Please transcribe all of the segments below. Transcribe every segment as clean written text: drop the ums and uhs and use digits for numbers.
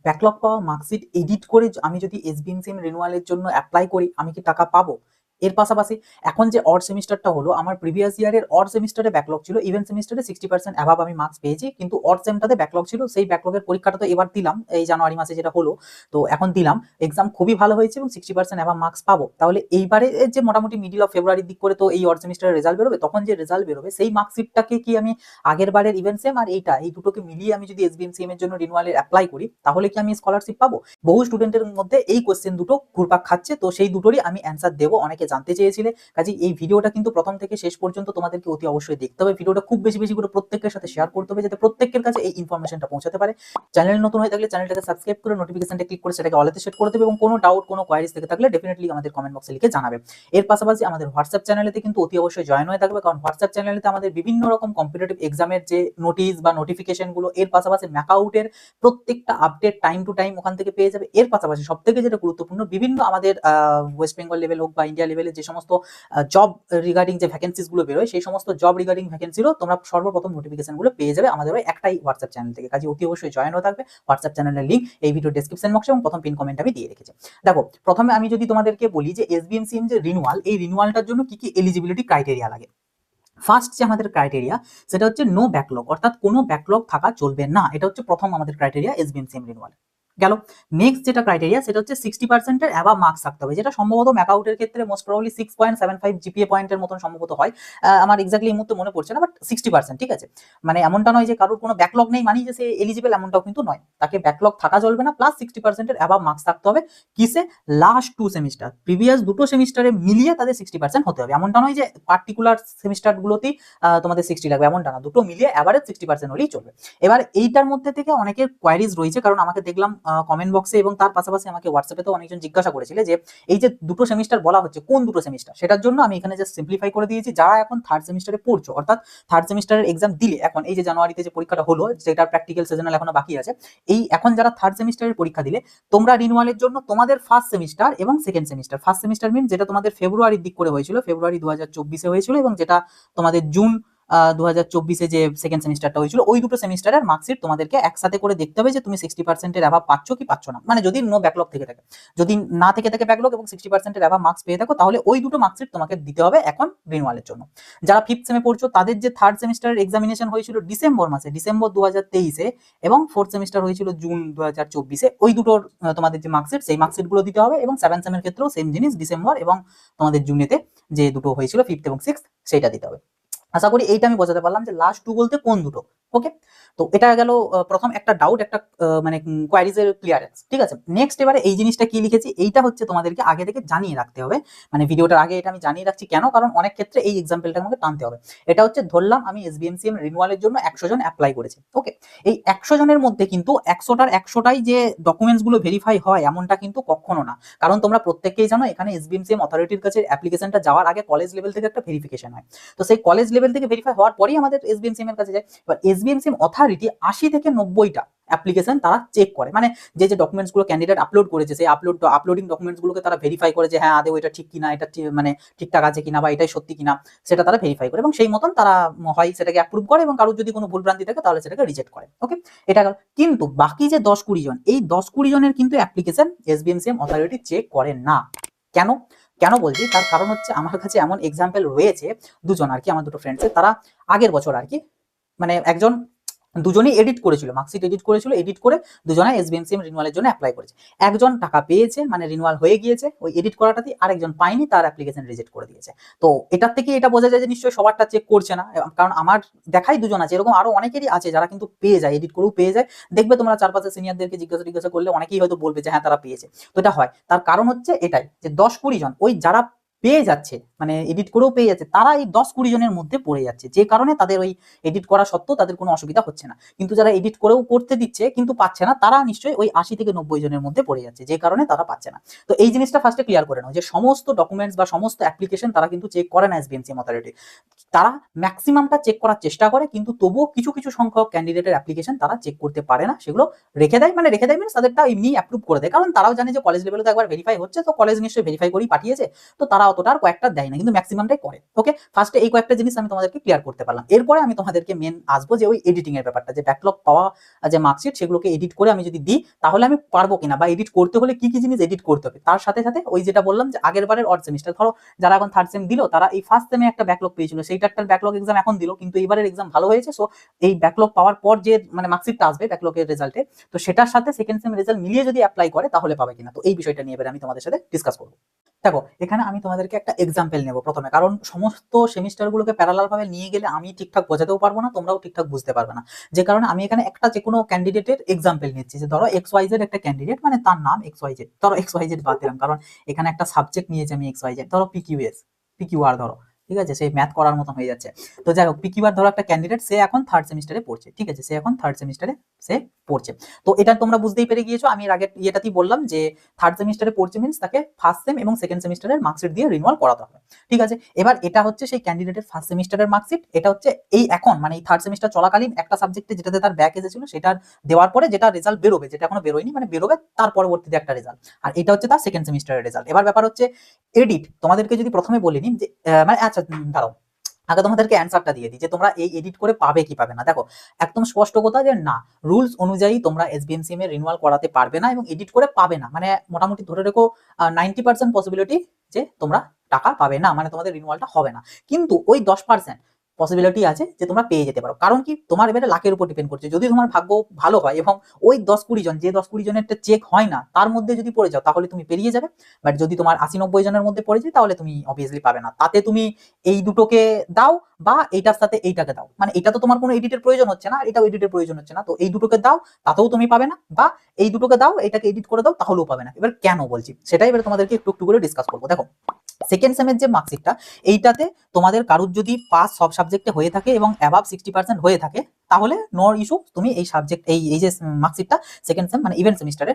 Backlog পাওয়া marksheet edit করে আমি যদি এসবিএমসিএম রিনিউয়ালের জন্য অ্যাপ্লাই করি, আমি কি টাকা পাবো? এর পাশাপাশি এখন যে অড সেমিস্টারটা হলো, আমার প্রিভিয়াস ইয়ারের অড সেমিস্টারে ব্যাকলগ ছিল, ইভেন সেমিস্টারে 60% অ্যাভাব আমি মার্কস পেয়েছি, কিন্তু অড সেমটাতে ব্যাকলগ ছিল। সেই ব্যাকলগের পরীক্ষাটা তো এবার দিলাম, এই জানুয়ারি মাসে যেটা হলো, তো এখন দিলাম, এক্সাম খুবই ভালো হয়েছে এবং 60% অ্যাভাব মার্কস পাবো। তাহলে এইবারে যে মোটামুটি মিডিল অফ ফেব্রুয়ারির দিক করে তো এই অড সেমিস্টারের রেজাল্ট বেরোবে, তখন যে রেজাল্ট বেরোবে সেই মার্কশিটটাকে কি আমি আগের বারের ইভেন সেম আর এই দুটোকে মিলিয়ে আমি যদি এসবিএমসিএম এর জন্য রিনিউয়ালের অ্যাপ্লাই করি, তাহলে কি আমি স্কলারশিপ পাবো? বহু স্টুডেন্টের মধ্যে এই কোশ্চেন দুটো ঘুরপাক খাচ্ছে, তো সেই দুটোরই আমি অ্যান্সার দেবো। অনেকে জানতে চেয়েছিলে, কাজে এই ভিডিওটা কিন্তু প্রথম থেকে শেষ পর্যন্ত তোমাদেরকে অতি অবশ্যই দেখতে হবে। ভিডিওটা খুব বেশি বেশি করে প্রত্যেকের সাথে শেয়ার করতে হবে, যাতে প্রত্যেকের কাছে এই ইনফরমেশনটা পৌঁছাতে পারে। চ্যানেল নতুন হয়ে থাকলে চ্যানেলটাকে সাবস্ক্রাইব করে নোটিফিকেশনটা ক্লিক করে সেটাকে অলেতে সেট করে দেবে, এবং কোনো ডাউট কোনো কোয়ারিজ থেকে থাকলে ডেফিনেটলি আমাদের কমেন্ট বক্সে লিখে জানাবে। এর পাশাপাশি আমাদের হোয়াটসঅ্যাপ চ্যানেলেতে কিন্তু অতি অবশ্যই জয়েন হয়ে থাকবে, কারণ হোয়াটসঅ্যাপ চ্যানেলেতে আমাদের বিভিন্ন রকম কম্পিটিটিভ এক্সামের যে নোটিশ বা নোটিফিকেশনগুলো, এর পাশাপাশি ম্যাকআউটের প্রত্যেকটা আপডেট টাইম টু টাইম ওখান থেকে পেয়ে যাবে। এর পাশাপাশি সব থেকে যেটা গুরুত্বপূর্ণ, বিভিন্ন আমাদের ওয়েস্ট বেঙ্গল লেভেল হোক বা ইন্ডিয়া লেভেলে যে সমস্ত জব রিগার্ডিং যে ভ্যাকেন্সিস গুলো বেরোয়, সেই সমস্ত জব রিগার্ডিং ভ্যাকেন্সিরও তোমরা সর্বপ্রথম নোটিফিকেশন গুলো পেয়ে যাবে আমাদের ওই একটাই হোয়াটসঅ্যাপ চ্যানেল থেকে। কাজে অতি অবশ্যই জয়েন হয়ে থাকবে। হোয়াটসঅ্যাপ চ্যানেলের লিঙ্ক এই ভিডিও ডেসক্রিপশন বক্সে এবং প্রথম পিন কমেন্ট আমি দিয়ে রেখেছি। দেখো, প্রথমে আমি যদি তোমাদেরকে বলি যে এসবিএমসিএম যে রিনিউয়াল, এই রিনিউয়ালটার জন্য কি কি এলিজিবিলিটি ক্রাইটেরিয়া লাগে। ফার্স্ট যে আমাদের ক্রাইটেরিয়া, সেটা হচ্ছে নো ব্যাকলগ, অর্থাৎ কোনো ব্যাকলগ থাকা চলবে না। এটা হচ্ছে প্রথম আমাদের ক্রাইটেরিয়া এসবিএমসিএম রিনিউয়াল গেল। নেক্সট যেটা ক্রাইটেরিয়া, সেটা হচ্ছে 60% অ্যাভাব মার্কস থাকতে হবে, যেটা সম্ভবত ম্যাকআউটের ক্ষেত্রে মোস্ট প্রবাবলি 6.75 জিপিএ পয়েন্টের মতন সম্ভবত হয়। আমার এক্স্যাক্টলি এই মুহূর্তে মনে পড়ছে না, বাট 60%, ঠিক আছে। মানে এমনটা নয় যে কারোর কোনো ব্যাকলগ নেই মানে যে সে এলিজিবল, এমনটাও কিন্তু নয়। তাকে ব্যাকলগ থাকা চলবে না, প্লাস 60% অ্যাভাব মার্কস থাকতে হবে। কিসে? লাস্ট 2 সেমিস্টার, প্রিভিয়াস দুটো সেমিস্টারে মিলিয়ে তাদের 60% হতে হবে। এমনটা নয় যে পার্টিকুলার সেমিস্টারগুলোতেই তোমাদের 60 লাগবে, এমনটা না। দুটো মিলিয়ে অ্যাভারেজ 60% হলেই চলবে। এবার এইটার মধ্যে থেকে অনেকের কোয়ারিজ রয়েছে, কারণ আমাকে দেখলাম কমেন্ট বক্সে এবং তার পাশাপাশি আমাকে হোয়াটসঅ্যাপে তো অনেকজন জিজ্ঞাসা করেছিল যে এই যে দুটো সেমিস্টার বলা হচ্ছে, কোন দুটো সেমিস্টার? সেটার জন্য আমি এখানে জাস্ট সিম্পলিফাই করে দিয়েছি। যারা এখন থার্ড সেমিস্টারে পড়ছো, অর্থাৎ থার্ড সেমিস্টারের এক্সাম দিলে, এখন এই যে জানুয়ারিতে যে পরীক্ষাটা হলো, যেটার প্র্যাকটিক্যাল সিজনাল এখনো বাকি আছে, এই এখন যারা থার্ড সেমিস্টারের পরীক্ষা দিলে, তোমরা রিনিউয়ালের জন্য তোমাদের ফার্স্ট সেমিস্টার এবং সেকেন্ড সেমিস্টার, ফার্স্ট সেমিস্টার মিন যেটা তোমাদের ফেব্রুয়ারির দিক করে হয়েছিল, ফেব্রুয়ারি 2024-এ হয়েছিল, এবং যেটা তোমাদের জুন 2024-এ যে সেকেন্ড সেমিস্টারটা হয়েছিল, ওই দুটো সেমিস্টারের মার্কশিট তোমাদেরকে একসাথে করে দেখতে হবে যে তুমি 60%-এর অ্যাভাব পাচ্ছ কি পাচ্ছ না। মানে যদি নো ব্যাকলগ থেকে থাকে, যদি না থেকে থাকে ব্যাকলগ এবং 60%-এর অ্যাভাব মার্কস পেয়ে থাকো, তাহলে ওই দুটো মার্কশিট তোমাকে দিতে হবে এখন রিনিউয়ালের জন্য। যারা ফিফথ সেমে পড়ছো, তাদের যে থার্ড সেমিস্টারের এক্সামিনেশন হয়েছিল ডিসেম্বর মাসে, ডিসেম্বর 2023-এ, এবং ফোর্থ সেমিস্টার হয়েছিল জুন 2024-এ, ওই দুটোর তোমাদের যে মার্কশিট, সেই মার্কশিটগুলো দিতে হবে। এবং সেভেন সেমের ক্ষেত্রেও সেম জিনিস, ডিসেম্বর এবং তোমাদের জুনেতে যে দুটো হয়েছিল ফিফথ এবং সিক্সথ, সেইটা দিতে হবে। আশা করি এইটা আমি বোঝাতে পারলাম যে লাস্ট টু বলতে কোন দুটো। ওকে, তো এটা গেল প্রথম একটা ডাউট, একটা মানে কোয়ারিজের ক্লিয়ারেন্স, ঠিক আছে। নেক্সট এবারে এই জিনিসটা কি লিখেছি, এইটা হচ্ছে তোমাদেরকে আগে থেকে জানিয়ে রাখতে হবে। মানে ভিডিওটার আগে এটা আমি জানিয়ে রাখছি কেন, কারণ অনেক ক্ষেত্রে এই এক্সাম্পলটা আমাকে টানতে হবে। এটা হচ্ছে, ধরলাম আমি এসবিএমসিএম রিনিউয়ালের জন্য 100 জন অ্যাপ্লাই করেছে। ওকে, এই 100 জনের মধ্যে কিন্তু 100টাই যে ডকুমেন্টস গুলো ভেরিফাই হয়, এমনটা কিন্তু কখনো না। কারণ তোমরা প্রত্যেককেই জানো, এখানে এসবিএমসিএম অথরিটির কাছে অ্যাপ্লিকেশনটা যাওয়ার আগে কলেজ লেভেল থেকে একটা ভেরিফিকেশন হয়। তো সেই কলেজ লেভেল থেকে ভেরিফাই হওয়ার পরেই আমাদের এসবিএমসিএম এর কাছে যায়। এবার এসবিএমসিএম অথরিটি 80 থেকে 90টা অ্যাপ্লিকেশন তারা চেক করে, মানে যে যে ডকুমেন্টস গুলো ক্যান্ডিডেট আপলোড করেছে, সেই আপলোডিং ডকুমেন্টস গুলোকে তারা ভেরিফাই করে যে হ্যাঁ আদৌ এটা ঠিক কিনা, এটা মানে ঠিকঠাক আছে কিনা, বা এটাই সত্যি কিনা, সেটা তারা ভেরিফাই করে, এবং সেই মতন তারা হয় সেটাকে অ্যাপ্রুভ করে, এবং কারোর যদি কোনো ভুলভ্রান্তি থাকে তাহলে সেটাকে রিজেক্ট করে। ওকে, এটা গেল। কিন্তু বাকি যে 10-20 জন, এই 10-20 জনের কিন্তু অ্যাপ্লিকেশন এসবিএমসিএম অথরিটি চেক করে না। কেন? কেন বলছি, তার কারণ হচ্ছে আমার কাছে এমন এক্সাম্পল রয়েছে, দুজন আর কি, আমার দুটো ফ্রেন্ডসের, তারা আগের বছর আর কি, মানে একজন, দুজনেই এডিট করেছিল, মার্কশিট এডিট করেছিল, এডিট করে দুজনে এসবিএমসিএম রিনিউয়ালের জন্য অ্যাপ্লাই করেছে। একজন টাকা পেয়েছে, মানে রিনিউয়াল হয়ে গিয়েছে ওই এডিট করাটাতেই, আরেকজন পায়নি, তার অ্যাপ্লিকেশন রিজেক্ট করে দিয়েছে। তো এটার থেকে এটা বোঝা যায় যে নিশ্চয়ই সবারটা চেক করছে না, কারণ আমার দেখাই দুজন আছে, এরকম আরো অনেকেরই আছে যারা কিন্তু পেয়ে যায়, এডিট করেও পেয়ে যায়। দেখবে তোমরা চারপাশে সিনিয়রদেরকে জিজ্ঞাসা করলে অনেকেই হয়তো বলবে যে হ্যাঁ তারা পেয়েছে। তো এটা হয়, তার কারণ হচ্ছে এটাই যে 10-20 জন, ওই যারা পেয়ে যাচ্ছে, মানে এডিট করেও পেয়ে যাচ্ছে, তারা এই 10-20 জনের মধ্যে পড়ে যাচ্ছে, যে কারণে তাদের ওই এডিট করা সত্ত্বেও তাদের কোনো অসুবিধা হচ্ছে না। কিন্তু যারা এডিট করেও করতে দিচ্ছে কিন্তু পাচ্ছে না, তারা নিশ্চয়ই ওই 80 থেকে 90 জনের মধ্যে পড়ে যাচ্ছে, যে কারণে তারা পাচ্ছে না। তো এই জিনিসটা ফার্স্টে ক্লিয়ার করে নাও যে সমস্ত ডকুমেন্টস বা সমস্ত অ্যাপ্লিকেশন তারা কিন্তু চেক করে না এসবিএমসিএম অথরিটি। তারা ম্যাক্সিমামটা চেক করার চেষ্টা করে, কিন্তু তবুও কিছু কিছু সংখ্যক ক্যান্ডিডেটের অ্যাপ্লিকেশন তারা চেক করতে পারে না, সেগুলো রেখে দেয়। মানে রেখে দেয় মিনস তাদেরটা এমনি অ্যাপ্রুভ করে দেয়, কারণ তারাও জানে যে কলেজ লেভেলে তো একবার ভেরিফাই হচ্ছে, তো কলেজ নিশ্চয়ই ভেরিফাই করেই পাঠিয়েছে, তো তারা অতটা আর কয়েকটা দেয় না, কিন্তু ম্যাক্সিমামটাই করে। ওকে, ফার্স্টে এই কয়েকটা জিনিস আমি তোমাদেরকে ক্লিয়ার করতে পারলাম। এরপরে আমি তোমাদেরকে মেন আসবো যে ওই এডিটিং এর ব্যাপারটা, যে ব্যাকলগ পাওয়া যে মার্কশিট সেগুলোকে এডিট করে আমি যদি দিই তাহলে আমি পারবো কিনা, বা এডিট করতে হলে কি কি জিনিস এডিট করতে হবে। তার সাথে সাথে ওই যেটা বললাম যে আগের বারের অড সেমিস্টার, ধরো যারা এখন থার্ড সেম দিল তারা এই ফার্স্ট সেমে একটা ব্যাকলগ পেয়েছিল, সেইটা একটা ব্যাকলগ এক্সাম এখন দিল, কিন্তু এইবারের এক্সাম ভালো হয়েছে, সো এই ব্যাকলগ পাওয়ার পর যে মানে মার্কশিটটা আসবে ব্যাকলগের রেজাল্টে, তো সেটার সাথে সেকেন্ড সেম রেজাল্ট মিলিয়ে যদি অ্যাপ্লাই করে তাহলে পাবে কিনা। তো এই বিষয়টা নিয়ে এবার আমি তোমাদের সাথে ডিসকাস করবো। দেখো, এখানে আমি তোমাদেরকে একটা এক্সাম্পল নেব প্রথমে, কারণ সমস্ত সেমিস্টারগুলোকে প্যারালাল ভাবে নিয়ে গেলে আমি ঠিকঠাক বোঝাতেও পারবো না, তোমরাও ঠিকঠাক বুঝতে পারবে না। যে কারণে আমি এখানে একটা যে কোনো ক্যান্ডিডেটের এক্সাম্পল নিচ্ছি, যে ধরো এক্স ওয়াই জেড একটা ক্যান্ডিডেট, মানে তার নাম এক্স ওয়াই জেড, ধরো এক্স ওয়াই জেড বাদ দিলাম কারণ এখানে একটা সাবজেক্ট নিয়েছি আমি এক্স ওয়াই জেড, ধরো পিকিউএস, পিকিউআর ধরো, ঠিক আছে, সেই ম্যাথ করার মতন হয়ে যাচ্ছে। তো যাই হোক, পিকিউআর ধরো একটা ক্যান্ডিডেট, সে এখন থার্ড সেমিস্টারে পড়ছে, ঠিক আছে, সে এখন থার্ড সেমিস্টারে সে পড়ছে। তো এটা তোমরা বুঝতেই পেরে গিয়েছো, আমি এর আগে ইয়েটাতেই বললাম যে থার্ড সেমিস্টারে পড়ছে মিন্স তাকে ফার্স্ট সেম এবং সেকেন্ড সেমিস্টারের মার্কশিট দিয়ে রিনিউয়াল করাতে হবে, ঠিক আছে। এবার এটা হচ্ছে সেই ক্যান্ডিডেটের ফার্স্ট সেমিস্টারের মার্কশিট, এটা হচ্ছে এই এখন মানে এই থার্ড সেমিস্টার চলাকালীন একটা সাবজেক্টে যেটাতে তার ব্যাক এসেছিল সেটার দেওয়ার পরে যেটা রেজাল্ট বেরোবে, যেটা এখনো বেরোয়নি মানে বেরোবে তার পরবর্তীতে একটা রেজাল্ট, আর এটা হচ্ছে তার সেকেন্ড সেমিস্টারের রেজাল্ট। এবার ব্যাপার হচ্ছে এডিট, তোমাদেরকে যদি প্রথমে বলে নিই যে মানে আচ্ছা দাঁড়াও, আগে তোমাদেরকে অ্যান্সারটা দিয়ে দিই যে তোমরা এই এডিট করে পাবে কি পাবে না। দেখো, একদম স্পষ্ট কথা যে না, রুলস অনুযায়ী তোমরা এসবিএমসিএম এর রিনিউয়াল করাতে পারবে না এবং এডিট করে পাবে না, মানে মোটামুটি ধরে রেখো 90% পসিবিলিটি যে তোমরা টাকা পাবে না, মানে তোমাদের রিনিউয়ালটা হবে না। কিন্তু ওই 10% পসিবিলিটি আছে যে তোমরা পেয়ে যেতে পারো। কারণ কি, তোমার এবারে লাখের উপর ডিপেন্ড করছে। যদি তোমার ভাগ্য ভালো হয় এবং ওই 10-20 জন, যে 10-20 জনের একটা চেক হয় না তার মধ্যে যদি পড়ে যাও তাহলে তুমি পেরিয়ে যাবে। বাট যদি তোমার 80-90 জনের মধ্যে পড়ে যায় তাহলে তুমি অবভিয়াসলি পাবে না। তাতে তুমি এই দুটোকে দাও বা এইটার সাথে এইটাকে দাও, মানে এটা তো তোমার কোনো এডিটের প্রয়োজন হচ্ছে না, এটাও এডিটের প্রয়োজন হচ্ছে না, তো এই দুটোকে দাও তাতেও তুমি পাবে না, বা এই দুটোকে দাও এটাকে এডিট করে দাও তাহলেও পাবে না। এবার কেন বলছি সেটাই এবার তোমাদেরকে একটু একটু করে ডিসকাস করবো। দেখো, সেকেন্ড সেমের যে মার্কশিটটা, এইটাতে তোমাদের কারুর যদি পাস সব সাবজেক্টে হয়ে থাকে এবং অ্যাবাভ 60% হয়ে থাকে তাহলে নো ইস্যু, তুমি এই সাবজেক্ট এই যে মার্কশিটটা সেকেন্ড সেম মানে ইভেন্ট সেমিস্টারে,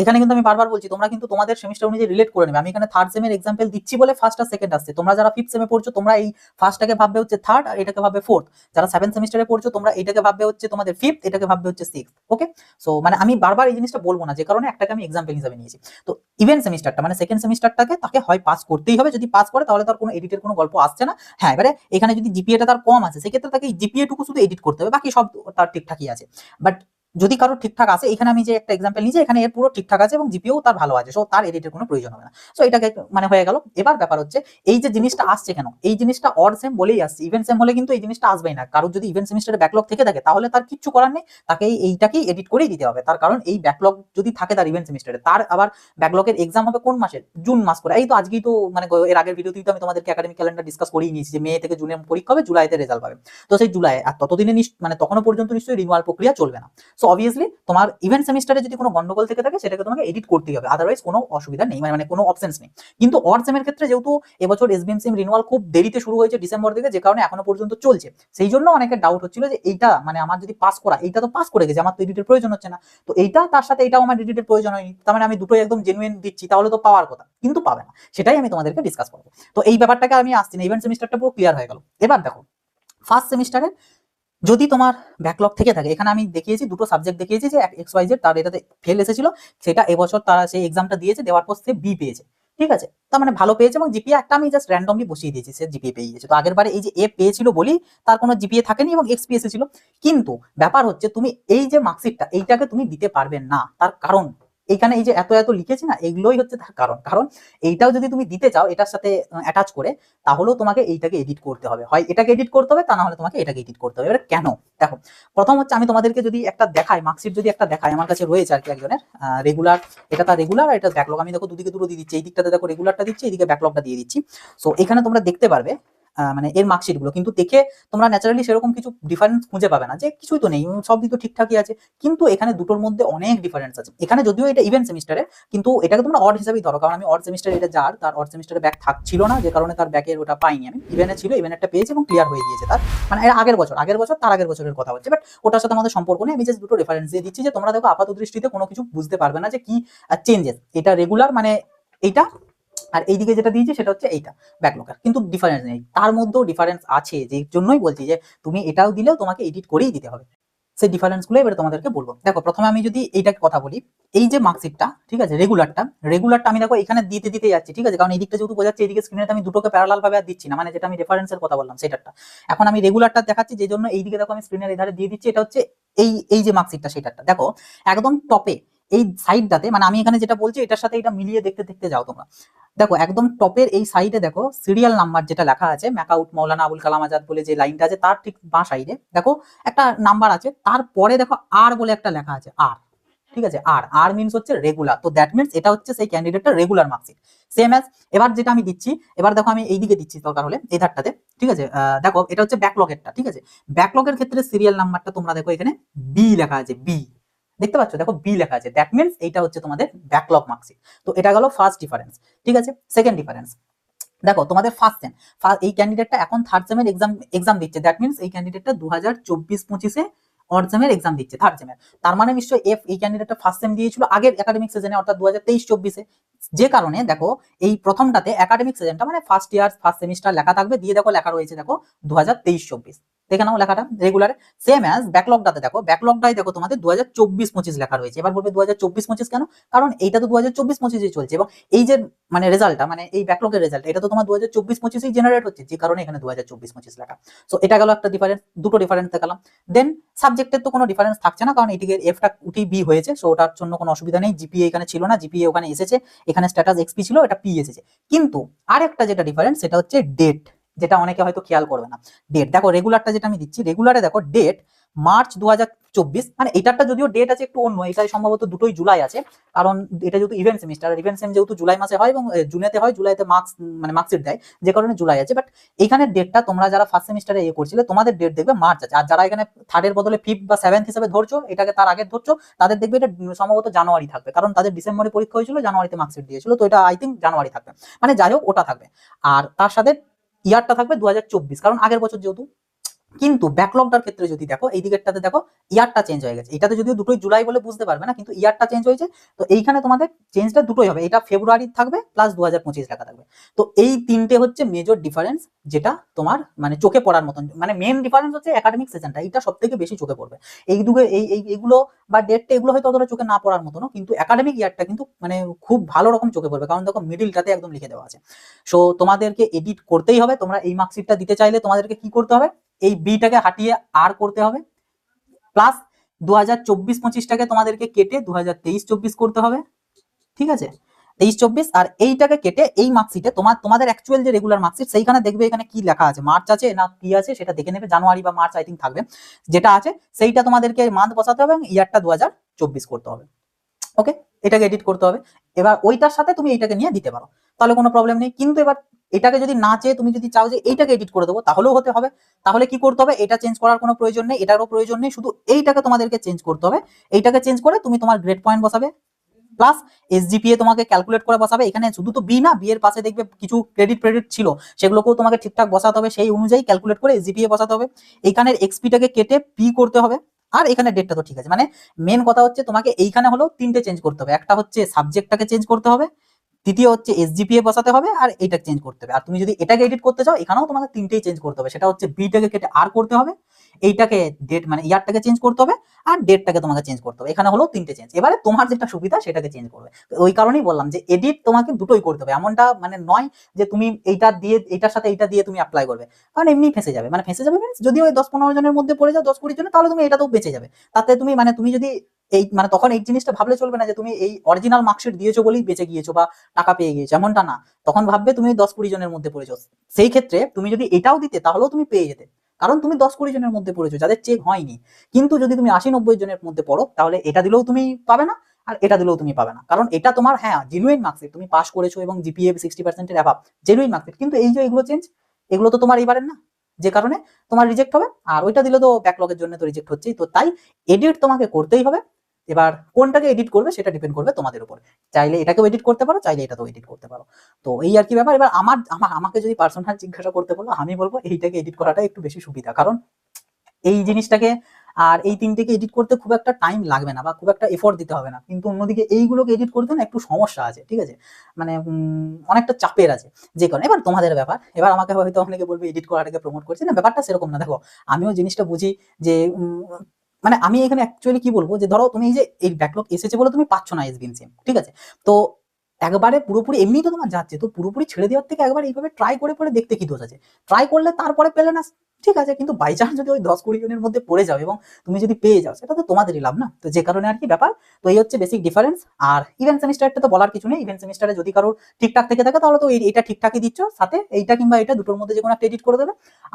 এখানে কিন্তু আমি বারবার বলছি তোমরা কিন্তু তোমাদের সেমিস্টার অনুযায়ী রিলেট করে নেবে। আমি এখানে থার্ড সেমের এক্সাম্পল দিচ্ছি বলে ফার্স্ট আর সেকেন্ড আসছে, তোমরা যারা ফিফথ সেমে পড়ছো তোমরা এই ফার্স্টটাকে ভাববে হচ্ছে থার্ড আর এটাকে ভাববে ফোর্থ, যারা সেভেন্থ সেমিস্টারে পড়ছো তোমরা এটাকে ভাববে হচ্ছে তোমাদের ফিফথ, এটাকে ভাববে হচ্ছে সিক্সথ। ওকে, সো মানে আমি বারবার এই জিনিসটা বলবো না, যে কারণে একটাকে আমি এক্সাম্পল হিসাবে নিয়েছি। তো ইভেন্ট সেমিস্টারটা মানে সেকেন্ড সেমিস্টারটাকে তাকে হয় পাস করতেই হবে, যদি পাস করে তাহলে তার কোনো এডিটের কোনো গল্প আসছে না। হ্যাঁ, এবারে এখানে যদি জিপিএটা তার কম আছে সেক্ষেত্রে তাকে জিপিএ টুকু শুধু এডিট করতে হবে, বাকি সব তার ঠিকঠাকই আছে। বাট যদি কারোর ঠিকঠাক আছে, এখানে আমি যে একটা এক্সাম্পল নিয়েছি এখানে এর পুরো ঠিকঠাক আছে এবং জিপিও তার ভালো আছে, সো তার এডিটের কোনো প্রয়োজন হবে না। সো এটাকে মানে হয়ে গেল। এবার ব্যাপার হচ্ছে এই যে জিনিসটা আসছে কেন, এই জিনিসটা অড সেম বলেই আসছে, ইভেন্ট সেম হলে কিন্তু এই জিনিসটা আসবেই না। কারোর যদি ইভেন্ট সেমিস্টারে ব্যাকলগ থেকে থাকে তাহলে তার কিচ্ছু করার নেই, তাকে এইটাকেই এডিট করেই দিতে হবে। তার কারণ এই ব্যাকলগ যদি থাকে তার ইভেন্ট সেমিস্টারে, তার আবার ব্যাকলগের এক্সাম হবে কোন মাসে, জুন মাস করে। এই তো আজকেই তো মানে এর আগের ভিডিওতেই তো আমি তোমাদেরকে একাডেমিক ক্যালেন্ডার ডিসকাস করেই নিয়েছি যে মে থেকে জুনের পরীক্ষা হবে, জুলাইতে রেজাল্ট পাবে। তো সেই জুলাই আর ততদিনে মানে তখনও পর্যন্ত নিশ্চয়ই রিনিউয়াল প্রক্রিয়া চলবে না। সো অবভিয়াসলি তোমার ইভেন্ট সেমিস্টারে যদি কোনো গন্ডগোল থেকে থাকে সেটাকে তোমাকে এডিট করতেই হবে, আদারওয়াইজ কোনো অসুবিধা নেই, মানে কোনো অপশনস নেই। কিন্তু অড সেমের ক্ষেত্রে যেহেতু এবছর এসবিএমসিএম রিনিউয়াল খুব দেরিতে শুরু হয়েছে ডিসেম্বর থেকে, যে কারণে এখনো পর্যন্ত চলছে, সেই জন্য অনেকের ডাউট হচ্ছিল যে এইটা মানে আমার যদি পাস করা, এইটা তো পাস করে গেছে, আমার তো এডিটের প্রয়োজন হচ্ছে না, তো এইটা তার সাথে এটাও আমার এডিটের প্রয়োজন হয়নি, তার মানে আমি দুটোই একদম জেনুইন দিচ্ছি, তাহলে তো পাওয়ার কথা, কিন্তু পাবে না। সেটাই আমি তোমাদেরকে ডিসকাস করবো। তো এই ব্যাপারটাকে আমি আসছি না, ইভেন্ট সেমিস্টারটা পুরো ক্লিয়ার হয়ে গেল। এবার দেখো, ফার্স্ট সেমিস্টারে যদি তোমার ব্যাকলগ থেকে থাকে, এখানে আমি দেখিয়েছি দুটো সাবজেক্ট দেখিয়েছি যে এক্স ওয়াই জেড তার এটাতে ফেল এসেছিল, সেটা এবছর তারা সেই এক্সামটা দিয়েছে, দেওয়ার পর সে বি পেয়েছে, ঠিক আছে, তার মানে ভালো পেয়েছে এবং জিপিএ একটা আমি জাস্ট র্যান্ডমলি বসিয়ে দিয়েছি, সে জিপিএ পেয়ে গেছে। তো আগের বারে এই যে এ পেয়েছিল বলেই তার কোনো জিপিএ থাকেনি এবং এক্স পি এসেছিল। কিন্তু ব্যাপার হচ্ছে তুমি এই যে মার্কশিটটা এইটাকে তুমি দিতে পারবে না, তার কারণ এইখানে এই যে এত এত লিখেছি না, এগুলোই হচ্ছে তার কারণ। কারণ এইটাও যদি তুমি দিতে চাও এটার সাথে অ্যাটাচ করে, তাহলেও তোমাকে এইটাকে এডিট করতে হবে, হয় এটাকে এডিট করতে হবে, তা না হলে তোমাকে এটাকে এডিট করতে হবে। এবার কেন, দেখো, প্রথম হচ্ছে আমি তোমাদেরকে যদি একটা দেখাই মার্কশিট, যদি একটা দেখাই, আমার কাছে রয়েছে আর কি একজনের রেগুলার, এটা তার রেগুলার আর এটা ব্যাকলগ, আমি দেখো দুদিকে দুটো দিয়ে দিচ্ছি, এই দিকটাতে দেখো রেগুলারটা দিচ্ছি, এইদিকে ব্যাকলগটা দিয়ে দিচ্ছি। সো এখানে তোমরা দেখতে পারবে মানে এর মার্কশিট গুলো কিন্তু দেখে তোমরা ন্যাচারালি সেরকম কিছু ডিফারেন্স খুঁজে পাবে না, যে কিছুই তো নেই, সব দিক তো ঠিকঠাকই আছে, কিন্তু এখানে দুটোর মধ্যে অনেক ডিফারেন্স আছে। এখানে যদিও এটা ইভেন্ট সেমিস্টারে, কিন্তু এটাকে তোমরা অড হিসাবেই ধরো, কারণ আমি অড সেমিস্টারে এটা যার তার অড সেমিস্টারে ব্যাক ছিল না, যে কারণে তার ব্যাকের ওটা পাইনি আমি, ইভেন্টে ছিল, ইভেন্টটা পেয়েছে এবং ক্লিয়ার হয়ে গিয়েছে তার, মানে এর আগের বছর তার আগের বছরের কথা হচ্ছে, বাট ওটার সাথে আমাদের সম্পর্ক নেই। আমি জাস্ট দুটো রেফারেন্স দিয়ে দিচ্ছি যে তোমরা দেখো আপাত দৃষ্টিতে কোনো কিছু বুঝতে পারবে না যে কি চেঞ্জেস, এটা রেগুলার মানে এইটা, আর এইদিকে যেটা দিয়েছি সেটা হচ্ছে এইটা ব্যাকলগার, কিন্তু ডিফারেন্স নেই, তার মধ্যেও ডিফারেন্স আছে, যে জন্যই বলছি যে তুমি এটাও দিলেও তোমাকে এডিট করেই দিতে হবে। সেই ডিফারেন্সগুলো এবারে তোমাদেরকে বলবো। দেখো প্রথমে আমি যদি এইটাকে কথা বলি, এই যে মার্কশিটটা, ঠিক আছে, রেগুলারটা আমি দেখো এখানে দিতে দিতে যাচ্ছি, ঠিক আছে, কারণ এই দিকটা যেহেতু বোঝাচ্ছে, এদিকে স্ক্রিনে আমি দুটোকে প্যারালাল ভাবে আর দিচ্ছি না, মানে যেটা আমি রেফারেন্সের কথা বললাম সেটারটা এখন আমি রেগুলারটা দেখাচ্ছি, যে জন্য এইদিকে দেখো আমি স্ক্রিনের এধারে দিয়ে দিচ্ছি। এটা হচ্ছে এই এই যে মার্কশিটটা, সেটারটা দেখো একদম টপে এই সাইডটাতে, মানে আমি এখানে যেটা বলছি এটার সাথে এটা মিলিয়ে দেখতে দেখতে যাও তোমরা। দেখো একদম টপের এই সাইডে দেখো সিরিয়াল নাম্বার যেটা লেখা আছে, ম্যাকাউট মৌলানা আবুল কালাম আজাদ বলে যে লাইনটা আছে, তার ঠিক বাঁ সাইডে দেখো একটা নাম্বার আছে, তারপরে দেখো আর বলে একটা লেখা আছে, আর, ঠিক আছে, আর আর মিনস হচ্ছে রেগুলার। তো দ্যাট মিনস এটা হচ্ছে সেই ক্যান্ডিডেটটা রেগুলার মার্কশিট, সেম অ্যাজ এবার যেটা আমি দিচ্ছি। এবার দেখো আমি এইদিকে দিচ্ছি দরকার হলে এই ধারটাতে, ঠিক আছে। দেখো এটা হচ্ছে ব্যাকলগেরটা, ঠিক আছে। ব্যাকলগের ক্ষেত্রে সিরিয়াল নাম্বারটা তোমরা দেখো এখানে বি লেখা আছে, বি, দেখতে পাচ্ছ, দেখো বি লেখা আছে, দ্যাট মিনস এইটা হচ্ছে তোমাদের ব্যাকলগ মার্কশিট। তো এটা গেল ফার্স্ট ডিফারেন্স, ঠিক আছে। সেকেন্ড ডিফারেন্স দেখো তোমাদের ফার্স্ট সেম, এই ক্যান্ডিডেটটা এখন থার্ড সেমের এক্সাম দিচ্ছে, দ্যাট মিনস এই ক্যান্ডিডেটটা 2024-25-এ অড সেমের এক্সাম দিচ্ছে, থার্ড সেমের। তার মানে নিশ্চয়ই এফ এই ক্যান্ডিডেটটা ফার্স্ট সেম দিয়েছিল আগের একাডেমিক সিজনে, অর্থাৎ 2023-24-এ। যে কারণে দেখো এই প্রথমটাতে একাডেমিক সিজনটা মানে ফার্স্ট ইয়ার ফার্স্ট সেমিস্টার লেখা থাকবে, দিয়ে দেখো লেখা রয়েছে দেখো 2023-24, দেখে নাও লেখাটা রেগুলারে। সেম অ্যাজ ব্যাকলগটাতে দেখো, ব্যাকলগটাই দেখো তোমাদের 2024-25 লেখা রয়েছে। এবার বলবে 2024-25 কেন? কারণ এইটা তো 2024-25 চলছে, এবং এই যে মানে রেজাল্টটা, মানে এই ব্যাকলগের রেজাল্ট, এটা তো তোমার 2024-25 জেনারেট হচ্ছে, যে কারণে এখানে 2024-25 লেখা। সো এটা গেল একটা ডিফারেন্স, দুটো ডিফারেন্স দেখালাম। দেন সাবজেক্টের তো কোনো ডিফারেন্স থাকছে না, কারণ এটিকে এফটা উঠি বি হয়েছে, সো ওটার জন্য কোনো অসুবিধা নেই। জিপিএ এখানে ছিল না, জিপিএ ওখানে এসেছে, এখানে স্ট্যাটাস এক্সপি ছিল, এটা পি এসেছে। কিন্তু আরেকটা যেটা ডিফারেন্স সেটা হচ্ছে ডেট, যেটা অনেকে হয়তো খেয়াল করবে না। ডেট দেখো, রেগুলারটা যেটা আমি দিচ্ছি, রেগুলারে দেখো ডেট মার্চ 2024, মানে এটারটা যদিও ডেট আছে একটু অন্য, এটাই সম্ভবত দুটোই জুলাই আছে, কারণ এটা যেহেতু ইভেন্ট সেমিস্টার, ইভেন্ট সেম যেহেতু জুলাই মাসে হয় এবং জুনেতে হয়, জুলাইতে মার্কস মানে মার্কশিট দেয়, যে কারণে জুলাই আছে। বাট এইখানে ডেটটা তোমরা যারা ফার্স্ট সেমিস্টারে করছিলে তোমাদের ডেট দেখবে মার্চ আছে, আর যারা এখানে থার্ডের বদলে ফিফথ বা সেভেন্থ হিসেবে ধরছো, এটাকে তার আগে ধরছো, তাদের দেখবে এটা সম্ভবত জানুয়ারি থাকবে, কারণ তাদের ডিসেম্বরে পরীক্ষা হয়েছিল, জানুয়ারিতে মার্কশিট দিয়েছিল, তো এটা আই থিঙ্ক জানুয়ারি থাকবে, মানে যাই হোক ওটা থাকবে। আর তার সাথে ইয়ারটা থাকবে 2024, কারণ আগের বছর যেহেতু। কিন্তু ব্যাকলগটার ক্ষেত্রে যদি দেখো, এই দিকেরটাতে দেখো ইয়ারটা চেঞ্জ হয়ে গেছে, এটাতে যদিও দুটোই জুলাই বলে বুঝতে পারবে না, কিন্তু ইয়ারটা চেঞ্জ হয়েছে। তো এইখানে তোমাদের চেঞ্জটা দুটোই হবে, এটা ফেব্রুয়ারি থাকবে প্লাস 2025 লেখা থাকবে। তো এই তিনটে হচ্ছে মেজর ডিফারেন্স, যেটা তোমার মানে চোখে পড়ার মতন, মানে মেন ডিফারেন্স হচ্ছে একাডেমিক সেশনটা, এটা সব থেকে বেশি চোখে পড়বে। এই দুটো এইগুলো বা ডেটটা এগুলো হয়তো অতটা চোখে না পড়ার মতনও, কিন্তু একাডেমিক ইয়ারটা কিন্তু মানে খুব ভালো রকম চোখে পড়বে, কারণ দেখো মিডিলটাতে একদম লিখে দেওয়া আছে। সো তোমাদেরকে এডিট করতেই হবে, তোমরা এই মার্কশিটটা দিতে চাইলে তোমাদেরকে কি করতে হবে, এই বিটাকে হাটিয়ে আর করতে হবে, প্লাস 2024-25টাকে তোমাদেরকে কেটে 2023-24 করতে হবে, ঠিক আছে, 23-24, আর এইটাকে কেটে এই মার্কশিটে তোমাদের অ্যাকচুয়াল যে রেগুলার মার্কশিট, সেইখানে দেখবে এখানে কি লেখা আছে, মার্চ আছে না কি আছে সেটা দেখে নেবে, জানুয়ারি বা মার্চ আই থিঙ্ক থাকবে, যেটা আছে সেইটা তোমাদেরকে মান্থ বসাতে হবে এবং ইয়ারটা 2024 করতে হবে। ওকে, এটাকে এডিট করতে হবে। এবার ওইটার সাথে তুমি এইটাকে নিয়ে দিতে পারো, তাহলে কোনো প্রবলেম নেই। কিন্তু এবার এটাকে যদি না চেয়ে তুমি যদি চাও যে এইটাকে এডিট করে দেবো, তাহলেও হতে হবে। তাহলে কি করতে হবে, এটা চেঞ্জ করার কোনো প্রয়োজন নেই, এটারও প্রয়োজন নেই, শুধু এইটাকে তোমাদেরকে চেঞ্জ করতে হবে। এইটাকে চেঞ্জ করে তুমি তোমার গ্রেড পয়েন্ট বসাবে, প্লাস এসজিপিএ তোমাকে ক্যালকুলেট করে বসাবে। এখানে শুধু তো বি না, বি এর পাশে দেখবে কিছু ক্রেডিট ছিল, সেগুলোকেও তোমাকে ঠিকঠাক বসাতে হবে, সেই অনুযায়ী ক্যালকুলেট করে এসজিপিএ বসাতে হবে। এইখানের এক্সপিটাকে কেটে পি করতে হবে, আর এখানে ডেটটা তো ঠিক আছে। মানে মেন কথা হচ্ছে তোমাকে এইখানে হলো তিনটে চেঞ্জ করতে হবে, একটা হচ্ছে সাবজেক্টটাকে চেঞ্জ করতে হবে, তৃতীয় হচ্ছে এসজিপিএ বসাতে হবে, আর এটা চেঞ্জ করতে হবে। আর তুমি যদি এটাকে এডিট করতে চাও, এখানেও তোমাকে তিনটেই চেঞ্জ করতে হবে, সেটা হচ্ছে বিটাকে কেটে আর করতে হবে, এইটাকে ডেট মানে ইয়ারটাকে চেঞ্জ করতে হবে, আর ডেটটাকে তোমাকে চেঞ্জ করতে হবে। এখানে হলো তিনটে চেঞ্জ, এবারে তোমার যেটা সুবিধা সেটাকে চেঞ্জ করবে। ওই কারণেই বললাম যে এডিট তোমাকে দুটোই করতে হবে, এমনটা মানে নয় যে তুমি এইটা দিয়ে এইটার সাথে এইটা দিয়ে তুমি অ্যাপ্লাই করবে, কারণ এমনি ফেসে যাবে। মানে ফেসে যাবে মিনস যদি ওই 10-15 জনের মধ্যে পড়ে যাও, 10-20 জনের, তাহলে তুমি এটাতেও বেঁচে যাবে। তাতে তুমি মানে তুমি যদি এই মানে তখন এই জিনিসটা ভাবলে চলবে না যে তুমি এই অরিজিনাল মার্কশিট দিয়েছো বলেই বেঁচে গিয়েছো বা টাকা পেয়ে গিয়েছো, এমনটা না। তখন ভাববে তুমি 10-20 জনের মধ্যে পড়েছো, সেই ক্ষেত্রে তুমি যদি এটাও দিতে তাহলেও তুমি পেয়ে যেতে, কারণ তুমি 10-20 জনের মধ্যে পড়েছো যাদের চেক হয়নি। কিন্তু যদি তুমি 80-90 জনের মধ্যে পড়ো, তাহলে এটা দিলেও তুমি পাবে না, আর এটা দিলেও তুমি পাবে না, কারণ এটা তোমার হ্যাঁ জেনুইন মার্কশিট, তুমি পাস করেছো এবং জিপিএ 60%-এর অ্যাভাব, জেনুইন মার্কশিট। কিন্তু এই যে এগুলো চেঞ্জ, এগুলো তো তোমার এইবারের না, যে কারণে তোমার রিজেক্ট হবে। আর ওইটা দিলে তো ব্যাকলগের জন্য তো রিজেক্ট হচ্ছেই, তো তাই এডিট তোমাকে করতেই হবে। এবার কোনটাকে এডিট করবে সেটা ডিপেন্ড করবে তোমাদের উপর, চাইলে এটাকেও এডিট করতে পারো, চাইলে এটাতেও এডিট করতে পারো। তো এই আর কি ব্যাপার। এবার আমাকে যদি পার্সোনাল জিজ্ঞাসা করতে বলো, আমি বলবো এইটাকে এডিট করাটা একটু বেশি সুবিধা, কারণ এই জিনিসটাকে আর এই তিনটেকে এডিট করতে খুব একটা টাইম লাগবে না বা খুব একটা এফোর্ট দিতে হবে না, কিন্তু অন্যদিকে এইগুলোকে এডিট করতে না একটু সমস্যা আছে, ঠিক আছে, মানে অনেকটা চাপের আছে, যে কারণে এবার তোমাদের ব্যাপার। এবার আমাকে হয়তো অনেকে বলবে এডিট করাটাকে প্রমোট করছে না, ব্যাপারটা সেরকম না। দেখো আমিও জিনিসটা বুঝি যে মানে আমি এখানে অ্যাকচুয়ালি কি বলবো, যে ধরো তুমি এই যে এই ব্যাকলগ এসেছে বলে তুমি পাচ্ছ না এসবিএন সিম, ঠিক আছে? তো একবারে পুরোপুরি এমনি তো তোমার যাচ্ছে, তো পুরোপুরি ছেড়ে দেওয়ার থেকে একবার এইভাবে ট্রাই করে পরে দেখতে কি দোষ আছে? ট্রাই করলে তারপরে পেলে না, ঠিক আছে, কিন্তু বাই চান্স যদি ওই 10-20 জনের মধ্যে পড়ে যাও এবং তুমি যদি পেয়ে যাও, সেটা তো তোমাদেরই লাভ না? তো যে কারণে আর কি ব্যাপার। তো এই হচ্ছে বেসিক ডিফারেন্স। আর ইভেন্ট সেমিস্টারটা তো বলার কিছু নেই, ইভেন্ট সেমিস্টারে যদি কারোর ঠিকঠাক থেকে থাকে তাহলে তো এইটা ঠিকঠাকই দিচ্ছ, সাথে এইটা কিংবা এটা দুটোর মধ্যে যে কোনো একটা এডিট করে দেবে।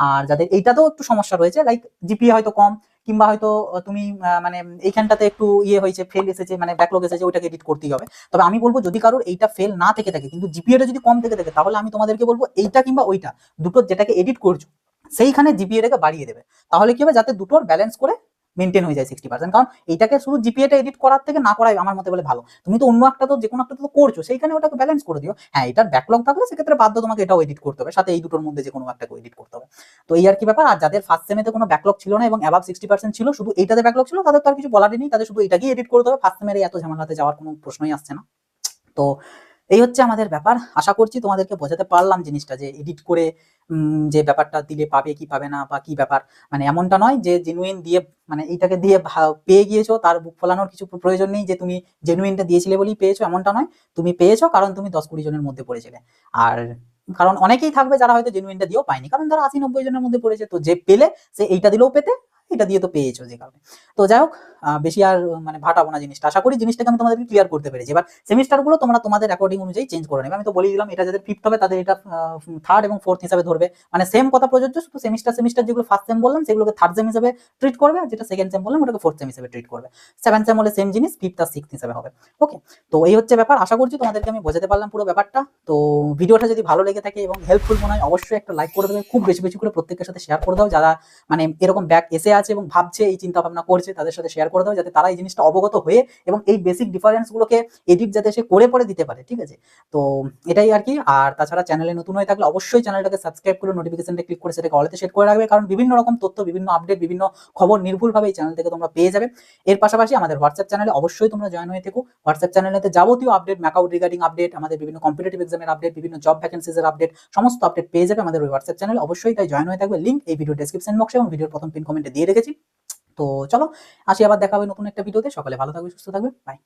আর যাদের এইটাতেও একটু সমস্যা রয়েছে, লাইক জিপিএ হয়তো কম, কিংবা হয়তো তুমি মানে এইখানটাতে একটু ইয়ে হয়েছে, ফেল এসেছে, মানে ব্যাকলগ এসেছে, ওইটাকে এডিট করতেই হবে। তবে আমি বলবো যদি কারোর এইটা ফেল না থেকে থাকে কিন্তু জিপিএটা যদি কম থেকে থাকে, তাহলে আমি তোমাদেরকে বলবো এইটা কিংবা ওইটা দুটোর যেটাকে এডিট করছো সেইখানে জিপিএটাকে বাড়িয়ে দেবে। তাহলে কি হবে, যাতে দুটোর ব্যালেন্স করে মেনটেন হয়ে যায় 60%। কারণ এইটাকে শুধু জিপিএটা এডিট করার থেকে না করাই আমার মতে বলে ভালো। তুমি তো অন্য একটা তো যে কোনো একটা তো করছো, সেইখানে ওটাকে ব্যালেন্স করে দিও। হ্যাঁ, এটার ব্যাকলগ থাকলে সেক্ষেত্রে বাধ্য তোমাকে এটাও এডিট করতে হবে, সাথে এই দুটোর মধ্যে যে কোনো একটাকে এডিট করতে হবে। তো এই আর কি ব্যাপার। আর যাদের ফার্স্ট সেমেতে কোনো ব্যাকলগ ছিল না এবং অ্যাবাভ 60% ছিল, শুধু এইটাতে ব্যাকলগ ছিল, তাদের তো আর কিছু বলারই নেই, তাদের শুধু এটাকেই এডিট করতে হবে। ফার্স্ট সেমের এত ঝামেলাতে যাওয়ার কোনো প্রশ্নই আসছে না। তো এই হচ্ছে আমাদের ব্যাপার। আশা করছি তোমাদেরকে বোঝাতে পারলাম জিনিসটা, যে এডিট করে যে ব্যাপারটা দিলে পাবে কি পাবে না বা কি ব্যাপার। মানে এমনটা নয় যে জেনুইন দিয়ে, মানে এইটাকে দিয়ে পেয়ে গিয়েছো, তার বুক ফলানোর কিছু প্রয়োজন নেই যে তুমি জেনুইনটা দিয়েছিলে বলেই পেয়েছো, এমনটা নয়। তুমি পেয়েছো কারণ তুমি 10-20 জনের মধ্যে পড়েছিলে। আর কারণ অনেকেই থাকবে যারা হয়তো জেনুইনটা দিয়েও পায়নি, কারণ তারা 80-90 জনের মধ্যে পড়েছে। তো যে পেলে সে এইটা দিলেও পেতে, এটা দিয়ে তো পেয়েছো যে কারণে। তো যাই হোক, বেশি আর মানে ভাটাবো না জিনিসটা। আশা করি জিনিসটাকে আমি তোমাদেরকে ক্লিয়ার করতে পেরেছি। এবার সেমিস্টার গুলো তোমরা তোমাদের অ্যাকর্ডিং অনুযায়ী চেঞ্জ করে নেবে। আমি তো বলেই দিলাম, এটা যাদের ফিফথ হবে তাদের এটা থার্ড এবং ফোর্থ হিসাবে ধরবে। মানে সেম কথা প্রযোজ্য, শুধু সেমিস্টার যেগুলো ফার্স্ট সেম বললাম সেগুলোকে থার্ড সেম হিসাবে ট্রিট করবে, আর যেটা সেকেন্ড সেম বললাম ওটাকে ফোর্থ সেম হিসাবে ট্রিট করবে। সেভেন্থ সেম হলে সেম জিনিস, ফিফথ আর সিক্সথ হিসাবে হবে। ওকে, তো এই হচ্ছে ব্যাপার। আশা করছি তোমাদেরকে আমি বোঝাতে পারলাম পুরো ব্যাপারটা। তো ভিডিওটা যদি ভালো লেগে থাকে এবং হেল্পফুল মনে হয়, অবশ্যই একটা লাইক করে দেবে, খুব বেশি বেশি করে প্রত্যেকের সাথে শেয়ার করে দাও। যারা মানে এরকম ব্যাক এসে আছে এবং ভাবছে, এই চিন্তা ভাবনা করছে, তাদের সাথে শেয়ার করে দাও, যাতে তারা এই জিনিসটা অবগত হয়ে এবং এই বেসিক ডিফারেন্স গুলোকে এডিট যাতে সে করে পরে দিতে পারে, ঠিক আছে? তো এটাই আর কি। আর তাছাড়া চ্যানেলে নতুন হয়ে থাকলে অবশ্যই চ্যানেলটাকে সাবস্ক্রাইব করে নোটিফিকেশনটা ক্লিক করে সেটাকে অলেতে সেট করে রাখবে, কারণ বিভিন্ন রকম তথ্য, বিভিন্ন আপডেট, বিভিন্ন খবর নির্ভুলভাবে এই চ্যানেল থেকে তোমরা পেয়ে যাবে। এর পাশাপাশি আমাদের হোয়াটসঅ্যাপ চ্যানেলে অবশ্যই তোমরা জয়েন হয়ে থেকো। হোয়াটসঅ্যাপ চ্যানেলেতে যাবতীয় আপডেট, ম্যাকআউট রিগার্ডিং আপডেট, আমাদের বিভিন্ন কম্পিটিটিভ এক্সামের আপডেট, বিভিন্ন জব ভ্যাকেন্সিজের আপডেট, সমস্ত আপডেট পেয়ে যাবে আমাদের ওই হোয়াটসঅ্যাপ চ্যানেলে। অবশ্যই তাই জয়েন হয়ে থাকবে। লিঙ্ক এই ভিডিও ডেসক্রিপশন বক্সে এবং ভিডিওর প্রথম পিন কমেন্টে দিয়ে রেখেছি। তো চলো, আসি, আবার দেখা হবে নতুন একটা ভিডিওতে। সকালে ভালো থাকবে, সুস্থ থাকবে, বাই।